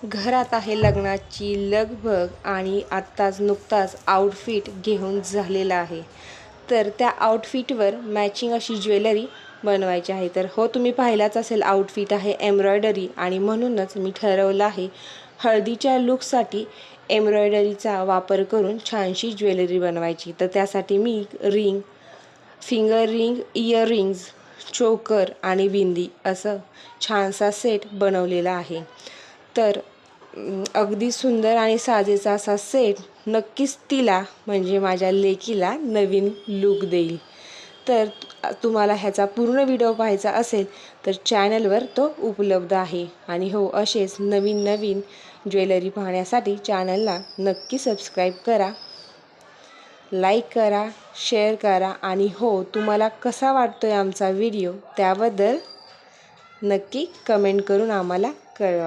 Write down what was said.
घरात आहे लग्नाची लगबग आणि आत्ताच नुकताच आउटफिट घेऊन झालेला आहे. तर त्या आउटफिटवर मॅचिंग अशी ज्वेलरी बनवायची आहे. तर हो, तुम्ही पाहिलाच असेल, आउटफिट आहे एम्ब्रॉयडरी आणि म्हणूनच मी ठरवलं आहे हळदीच्या लुकसाठी एम्ब्रॉयडरीचा वापर करून छानशी ज्वेलरी बनवायची. तर त्यासाठी मी रिंग, फिंगर रिंग, इयरिंग्ज, चोकर आणि बिंदी असं छानसा सेट बनवलेला आहे. तर अगदी सुंदर आणि साजेसा असा सेट नक्कीच तिला म्हणजे माझ्या लेकीला नवीन लूक देईल. तर तुम्हाला ह्याचा पूर्ण व्हिडिओ पाहायचा असेल तर चॅनलवर तो उपलब्ध आहे. आणि हो, असेच नवीन नवीन ज्वेलरी पाहण्यासाठी चॅनलला नक्की सबस्क्राईब करा, लाईक करा, शेअर करा. आणि हो, तुम्हाला कसा वाटतोय आमचा व्हिडिओ त्याबद्दल नक्की कमेंट करून आम्हाला कळवा.